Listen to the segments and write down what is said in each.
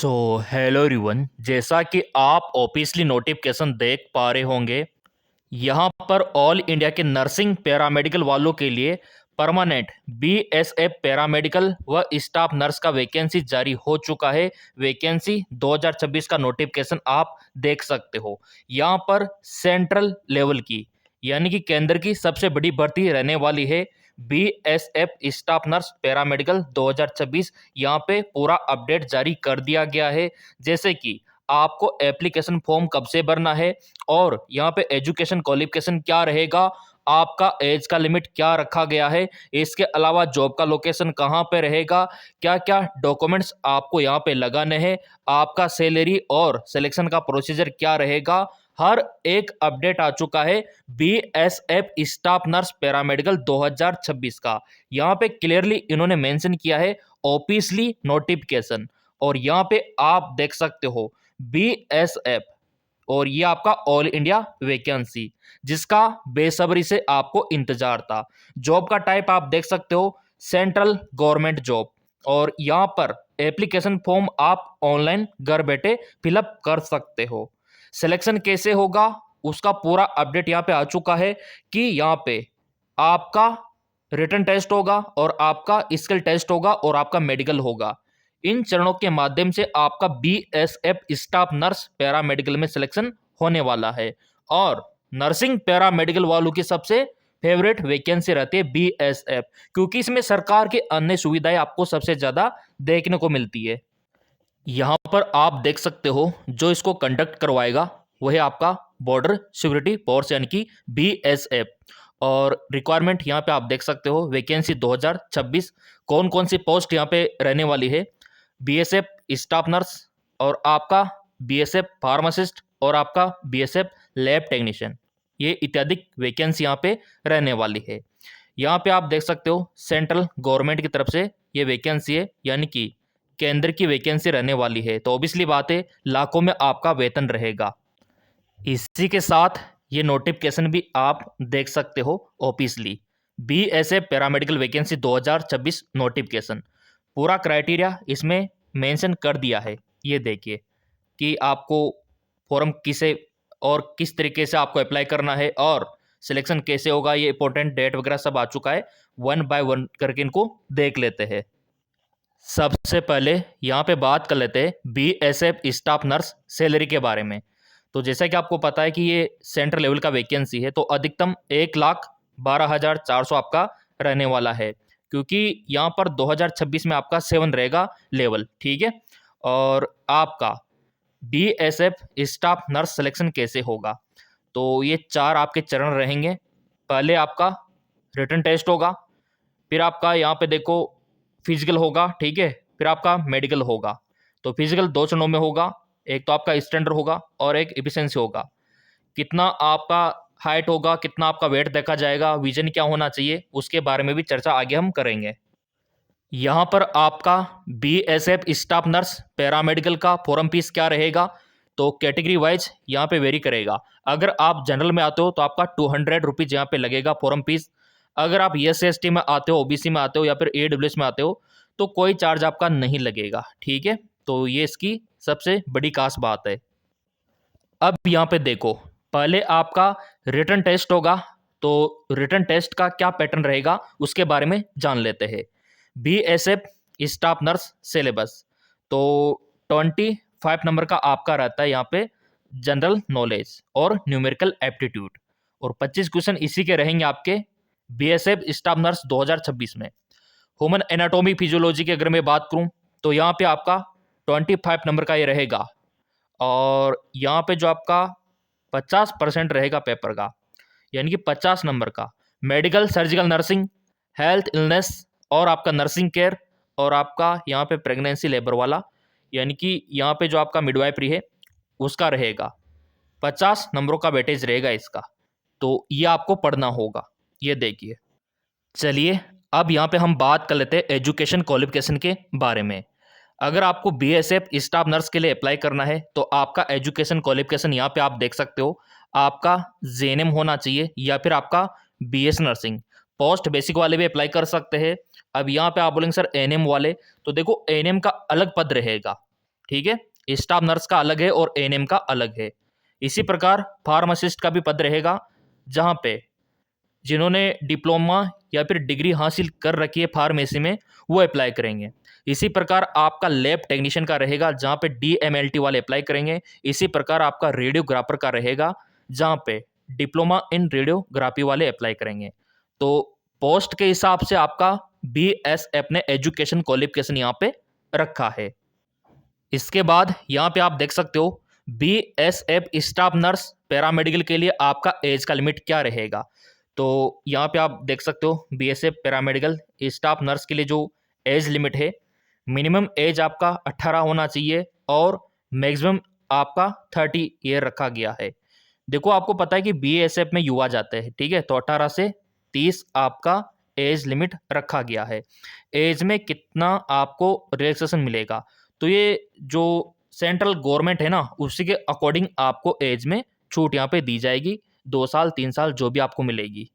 Hello everyone, जैसा कि आप ऑब्वियसली नोटिफिकेशन देख पा रहे होंगे। यहाँ पर ऑल इंडिया के नर्सिंग पैरामेडिकल वालों के लिए परमानेंट बीएसएफ पैरामेडिकल व स्टाफ नर्स का वैकेंसी जारी हो चुका है। वैकेंसी 2026 का नोटिफिकेशन आप देख सकते हो। यहाँ पर सेंट्रल लेवल की यानी कि केंद्र की सबसे बड़ी भर्ती रहने वाली है बीएसएफ स्टाफ नर्स पैरामेडिकल 2026। यहाँ पे पूरा अपडेट जारी कर दिया गया है, जैसे कि आपको एप्लीकेशन फॉर्म कब से भरना है और यहाँ पे एजुकेशन क्वालिफिकेशन क्या रहेगा, आपका एज का लिमिट क्या रखा गया है, इसके अलावा जॉब का लोकेशन कहाँ पे रहेगा, क्या क्या डॉक्यूमेंट्स आपको यहाँ पे लगाने हैं, आपका सैलरी और सिलेक्शन का प्रोसीजर क्या रहेगा, हर एक अपडेट आ चुका है बीएसएफ स्टाफ नर्स पैरामेडिकल 2026 का। यहाँ पे क्लियरली इन्होंने मेंशन किया है ऑफिशियली नोटिफिकेशन, और यहाँ पे आप देख सकते हो बीएसएफ, और ये आपका ऑल इंडिया वैकेंसी जिसका बेसब्री से आपको इंतजार था। जॉब का टाइप आप देख सकते हो सेंट्रल गवर्नमेंट जॉब, और यहाँ पर एप्लीकेशन फॉर्म आप ऑनलाइन घर बैठे फिलअप कर सकते हो। सिलेक्शन कैसे होगा उसका पूरा अपडेट यहाँ पे आ चुका है कि यहाँ पे आपका रिटन टेस्ट होगा और आपका स्किल टेस्ट होगा और आपका मेडिकल होगा। इन चरणों के माध्यम से आपका बीएसएफ स्टाफ नर्स पैरामेडिकल में सिलेक्शन होने वाला है, और नर्सिंग पैरामेडिकल वालों की सबसे फेवरेट वैकेंसी रहती है बीएसएफ, क्योंकि इसमें सरकार की अन्य सुविधाएं आपको सबसे ज्यादा देखने को मिलती है। यहाँ पर आप देख सकते हो जो इसको कंडक्ट करवाएगा वह है आपका बॉर्डर सिक्योरिटी फोर्स यानी कि बीएसएफ। और रिक्वायरमेंट यहाँ पे आप देख सकते हो वैकेंसी 2026 कौन कौन सी पोस्ट यहाँ पे रहने वाली है, बीएसएफ स्टाफ नर्स और आपका बीएसएफ फार्मासिस्ट और आपका बीएसएफ लैब टेक्नीशियन, ये इत्यादि वैकेंसी यहाँ पे रहने वाली है। यहाँ पे आप देख सकते हो सेंट्रल गवर्नमेंट की तरफ से ये वैकेंसी है, यानी कि केंद्र की वैकेंसी रहने वाली है, तो ऑब्वियसली बात है लाखों में आपका वेतन रहेगा। इसी के साथ ये नोटिफिकेशन भी आप देख सकते हो officially BSF paramedical vacancy 2026 notification, पूरा क्राइटेरिया इसमें मेंशन कर दिया है। ये देखिए कि आपको फॉर्म किसे और किस तरीके से आपको अप्लाई करना है और सिलेक्शन कैसे होगा, ये इंपॉर्टेंट डेट वगैरह सब आ चुका है। वन बाय वन करके इनको देख लेते हैं। सबसे पहले यहाँ पे बात कर लेते हैं बीएसएफ स्टाफ नर्स सैलरी के बारे में। तो जैसा कि आपको पता है कि ये सेंट्रल लेवल का वैकेंसी है, तो अधिकतम 1,12,400 आपका रहने वाला है, क्योंकि यहाँ पर 2026 में आपका 7 रहेगा लेवल, ठीक है। और आपका बीएसएफ स्टाफ नर्स सिलेक्शन कैसे होगा, तो ये 4 आपके चरण रहेंगे। पहले आपका रिटन टेस्ट होगा, फिर आपका यहाँ पे देखो फिजिकल होगा, ठीक है, फिर आपका मेडिकल होगा। तो फिजिकल 2 चरणों में होगा, एक तो आपका स्टैंडर्ड होगा और एक एफिशिएंसी होगा। कितना आपका हाइट होगा, कितना आपका वेट देखा जाएगा, विजन क्या होना चाहिए, उसके बारे में भी चर्चा आगे हम करेंगे। यहाँ पर आपका बीएसएफ स्टाफ नर्स पैरामेडिकल का फॉर्म फीस क्या रहेगा, तो कैटेगरी वाइज यहाँ पे वेरी करेगा। अगर आप जनरल में आते हो तो आपका 200 रुपीज़ यहाँ पे लगेगा फॉर्म फीस। अगर आप SC/ST में आते हो, ओबीसी में आते हो या फिर AWS में आते हो तो कोई चार्ज आपका नहीं लगेगा, ठीक है। तो ये इसकी सबसे बड़ी खास बात है। अब यहाँ पे देखो, पहले आपका रिटन टेस्ट होगा, तो रिटन टेस्ट का क्या पैटर्न रहेगा उसके बारे में जान लेते हैं। बीएसएफ स्टाफ नर्स सिलेबस, तो 25 नंबर का आपका रहता है यहाँ पे जनरल नॉलेज और न्यूमेरिकल एप्टीट्यूड, और 25 क्वेश्चन इसी के रहेंगे आपके बीएसएफ स्टाफ नर्स 2026 में। ह्यूमन एनाटॉमी फिजियोलॉजी की अगर मैं बात करूं तो यहाँ पे आपका 25 नंबर का ये रहेगा, और यहाँ पे जो आपका 50% रहेगा पेपर का, यानी कि 50 नंबर का medical surgical nursing health illness और आपका नर्सिंग केयर, और आपका यहाँ पे प्रेगनेंसी लेबर वाला, यानी कि यहाँ पे जो आपका मिडवाइफरी है उसका रहेगा। 50 नंबरों का वेटेज रहेगा इसका, तो ये आपको पढ़ना होगा। ये देखिए, चलिए अब यहाँ पे हम बात कर लेते हैं एजुकेशन क्वालिफिकेशन के बारे में। अगर आपको बीएसएफ स्टाफ नर्स के लिए अप्लाई करना है तो आपका एजुकेशन क्वालिफिकेशन यहाँ पे आप देख सकते हो, आपका जेएनएम होना चाहिए या फिर आपका बीएस नर्सिंग। पोस्ट बेसिक वाले भी अप्लाई कर सकते हैं। अब यहाँ पे आप बोलेंगे सर एएनएम वाले, तो देखो एएनएम का अलग पद रहेगा, ठीक है, स्टाफ नर्स का अलग है और एएनएम का अलग है। इसी प्रकार फार्मासिस्ट का भी पद रहेगा, जहाँ पे जिन्होंने डिप्लोमा या फिर डिग्री हासिल कर रखी है फार्मेसी में, वो अप्लाई करेंगे। इसी प्रकार आपका लैब टेक्नीशियन का रहेगा, जहाँ पे डीएमएलटी वाले अप्लाई करेंगे। इसी प्रकार आपका रेडियोग्राफर का रहेगा, जहाँ पे डिप्लोमा इन रेडियोग्राफी वाले अप्लाई करेंगे। तो पोस्ट के हिसाब से आपका बीएसएफ ने एजुकेशन क्वालिफिकेशन यहाँ पे रखा है। इसके बाद यहाँ पे आप देख सकते हो बीएसएफ स्टाफ नर्स पैरामेडिकल के लिए आपका एज का लिमिट क्या रहेगा। तो यहाँ पे आप देख सकते हो बीएसएफ पैरामेडिकल स्टाफ नर्स के लिए जो एज लिमिट है, मिनिमम एज आपका 18 होना चाहिए और मैक्सिमम आपका 30 ईयर रखा गया है। देखो आपको पता है कि बीएसएफ में युवा जाते हैं, ठीक है, तो 18 से 30 आपका एज लिमिट रखा गया है। एज में कितना आपको रिलैक्सेशन मिलेगा, तो ये जो सेंट्रल गवर्नमेंट है ना, उसी के अकॉर्डिंग आपको एज में छूट यहाँ पे दी जाएगी, 2 साल 3 साल जो भी आपको मिलेगी।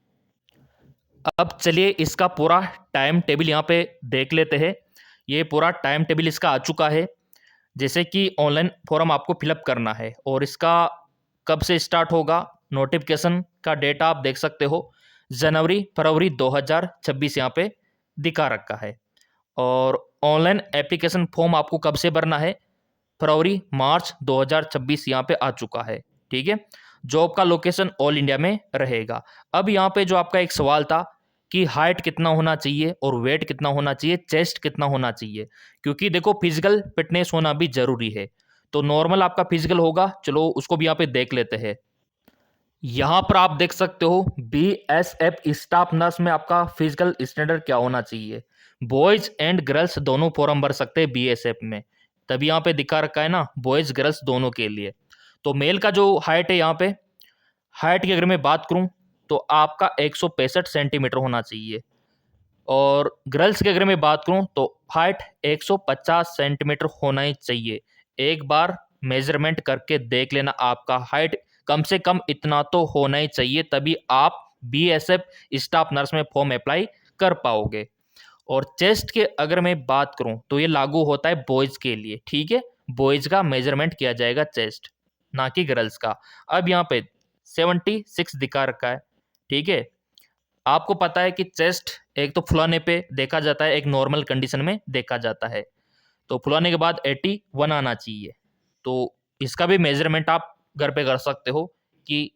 अब चलिए इसका पूरा टाइम टेबल यहाँ पे देख लेते हैं। ये पूरा टाइम टेबल इसका आ चुका है। जैसे कि ऑनलाइन फॉर्म आपको फिलअप करना है और इसका कब से स्टार्ट होगा, नोटिफिकेशन का डेटा आप देख सकते हो, जनवरी फरवरी 2026 यहाँ पे दिखा रखा है। और ऑनलाइन एप्लीकेशन फॉर्म आपको कब से भरना है, फरवरी मार्च 2026 यहाँ पे आ चुका है। ठीक है, जॉब का लोकेशन ऑल इंडिया में रहेगा। अब यहाँ पे जो आपका एक सवाल था कि हाइट कितना होना चाहिए और वेट कितना होना चाहिए, चेस्ट कितना होना चाहिए, क्योंकि देखो फिजिकल फिटनेस होना भी जरूरी है। तो नॉर्मल आपका फिजिकल होगा, चलो उसको भी यहाँ पे देख लेते हैं। यहाँ पर आप देख सकते हो बीएसएफ स्टाफ नर्स में आपका फिजिकल स्टैंडर्ड क्या होना चाहिए। बॉयज एंड गर्ल्स दोनों फॉर्म भर सकते हैं बीएसएफ में, तभी यहाँ पे दिखा रखा है ना, बॉयज गर्ल्स दोनों के लिए। तो मेल का जो हाइट है, यहाँ पे हाइट की अगर मैं बात करूं तो आपका 165 सेंटीमीटर होना चाहिए, और गर्ल्स की अगर मैं बात करूं तो हाइट 150 सेंटीमीटर होना ही चाहिए। एक बार मेजरमेंट करके देख लेना, आपका हाइट कम से कम इतना तो होना ही चाहिए, तभी आप बीएसएफ स्टाफ नर्स में फॉर्म अप्लाई कर पाओगे। और चेस्ट के अगर मैं बात करूं तो ये लागू होता है बॉयज के लिए, ठीक है, बॉयज का मेजरमेंट किया जाएगा चेस्ट, ना कि गर्ल्स का। अब यहाँ पे 76 दिखा रखा है, ठीक है। आपको पता है कि चेस्ट एक तो फुलाने पे देखा जाता है, एक नॉर्मल कंडीशन में देखा जाता है, तो फुलाने के बाद 81 आना चाहिए। तो इसका भी मेजरमेंट आप घर पे कर सकते हो कि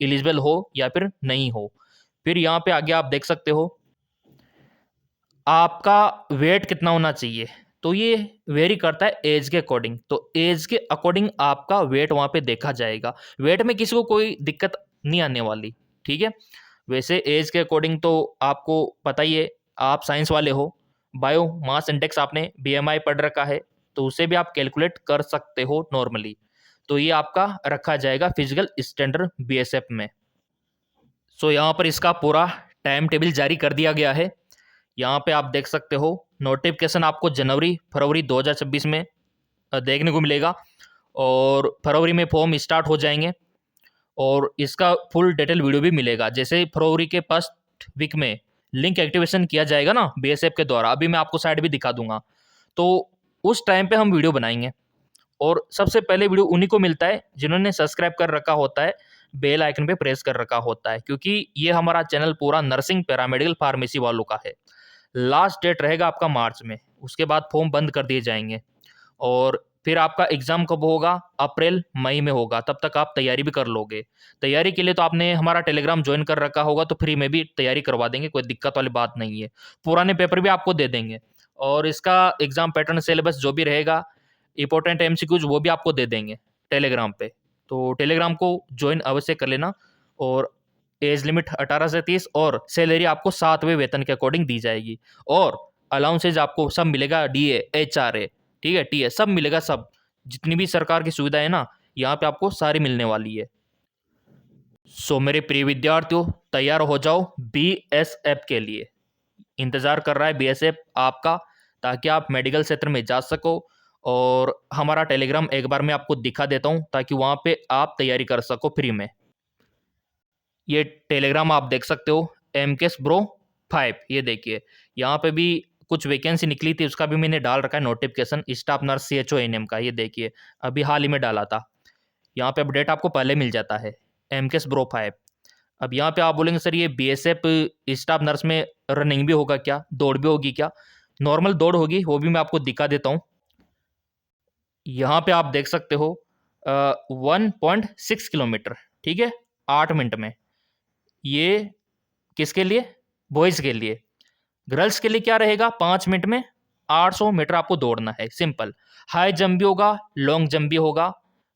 एलिजिबल हो या फिर नहीं हो। फिर यहाँ पे आगे आप देख सकते हो आपका वेट कितना होना चाहिए, तो ये वेरी करता है एज के अकॉर्डिंग, तो एज के अकॉर्डिंग आपका वेट वहाँ पे देखा जाएगा। वेट में किसी को कोई दिक्कत नहीं आने वाली, ठीक है। वैसे एज के अकॉर्डिंग तो आपको पता ही है, आप साइंस वाले हो, बायो मास इंडेक्स आपने बीएमआई पढ़ रखा है, तो उसे भी आप कैलकुलेट कर सकते हो नॉर्मली। तो ये आपका रखा जाएगा फिजिकल स्टैंडर्ड बीएसएफ में। सो यहाँ पर इसका पूरा टाइम टेबल जारी कर दिया गया है। यहाँ पे आप देख सकते हो नोटिफिकेशन आपको जनवरी फरवरी 2026 में देखने को मिलेगा, और फरवरी में फॉर्म स्टार्ट हो जाएंगे, और इसका फुल डिटेल वीडियो भी मिलेगा। जैसे फरवरी के फर्स्ट वीक में लिंक एक्टिवेशन किया जाएगा ना बीएसएफ के द्वारा, अभी मैं आपको साइड भी दिखा दूंगा, तो उस टाइम पे हम वीडियो बनाएंगे। और सबसे पहले वीडियो उन्हीं को मिलता है जिन्होंने सब्सक्राइब कर रखा होता है, बेल आइकन पे प्रेस कर रखा होता है, क्योंकि ये हमारा चैनल पूरा नर्सिंग पैरामेडिकल फार्मेसी वालों का है। लास्ट डेट रहेगा आपका मार्च में, उसके बाद फॉर्म बंद कर दिए जाएंगे, और फिर आपका एग्जाम कब होगा, अप्रैल मई में होगा, तब तक आप तैयारी भी कर लोगे। तैयारी के लिए तो आपने हमारा टेलीग्राम ज्वाइन कर रखा होगा, तो फ्री में भी तैयारी करवा देंगे, कोई दिक्कत वाली बात नहीं है। पुराने पेपर भी आपको दे देंगे, और इसका एग्जाम पैटर्न सिलेबस जो भी रहेगा, इंपॉर्टेंट एमसीक्यूज वो भी आपको दे देंगे टेलीग्राम पे। तो टेलीग्राम को ज्वाइन अवश्य कर लेना। और एज लिमिट 18 से 30, और सैलरी आपको 7वें वेतन के अकॉर्डिंग दी जाएगी, और अलाउंसेज आपको सब मिलेगा, डीए एचआरए, ठीक है, टीए सब मिलेगा, सब जितनी भी सरकार की सुविधा है ना, यहाँ पे आपको सारी मिलने वाली है। सो मेरे प्रिय विद्यार्थियों, तैयार हो जाओ बीएसएफ के लिए। इंतजार कर रहा है बीएसएफ आपका, ताकि आप मेडिकल क्षेत्र में जा सको। और हमारा टेलीग्राम एक बार मैं आपको दिखा देता हूँ, ताकि वहाँ पे आप तैयारी कर सको फ्री में। ये टेलीग्राम आप देख सकते हो, MKS Bro 5, ये देखिए, यहाँ पे भी कुछ वैकेंसी निकली थी, उसका भी मैंने डाल रखा है नोटिफिकेशन, स्टाफ नर्स CHO-NM का। ये देखिए अभी हाल ही में डाला था, यहाँ पे अपडेट आपको पहले मिल जाता है। MKS Bro 5। अब यहाँ पे आप बोलेंगे सर ये BSF स्टाफ नर्स में रनिंग भी होगा क्या, दौड़ भी होगी क्या? नॉर्मल दौड़ होगी, वो भी मैं आपको दिखा देता हूँ। यहाँ पे आप देख सकते हो 1.6 किलोमीटर, ठीक है, 8 मिनट में। ये किसके लिए? बॉयज़ के लिए। गर्ल्स के लिए क्या रहेगा? 5 मिनट में 800 मीटर आपको दौड़ना है, सिंपल। हाई जंप भी होगा, लॉन्ग जंप भी होगा।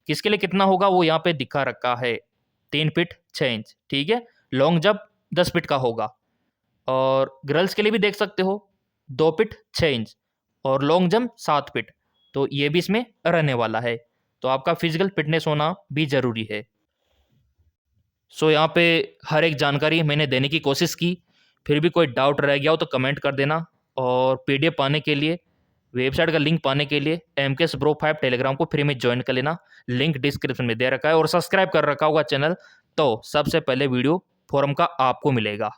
किसके लिए कितना होगा वो यहाँ पे दिखा रखा है, 3 फीट 6 इंच, ठीक है। लॉन्ग जंप 10 फीट का होगा। और गर्ल्स के लिए भी देख सकते हो 2 फीट 6 इंच और लॉन्ग जंप 7 फीट। तो ये भी इसमें रहने वाला है। तो आपका फिजिकल फिटनेस होना भी ज़रूरी है। सो यहाँ पे हर एक जानकारी मैंने देने की कोशिश की। फिर भी कोई डाउट रह गया हो तो कमेंट कर देना। और PDF पाने के लिए, वेबसाइट का लिंक पाने के लिए MKS Bro 5 टेलीग्राम को फ्री में ज्वाइन कर लेना। लिंक डिस्क्रिप्शन में दे रखा है और सब्सक्राइब कर रखा होगा चैनल, तो सबसे पहले वीडियो फोरम का आपको मिलेगा।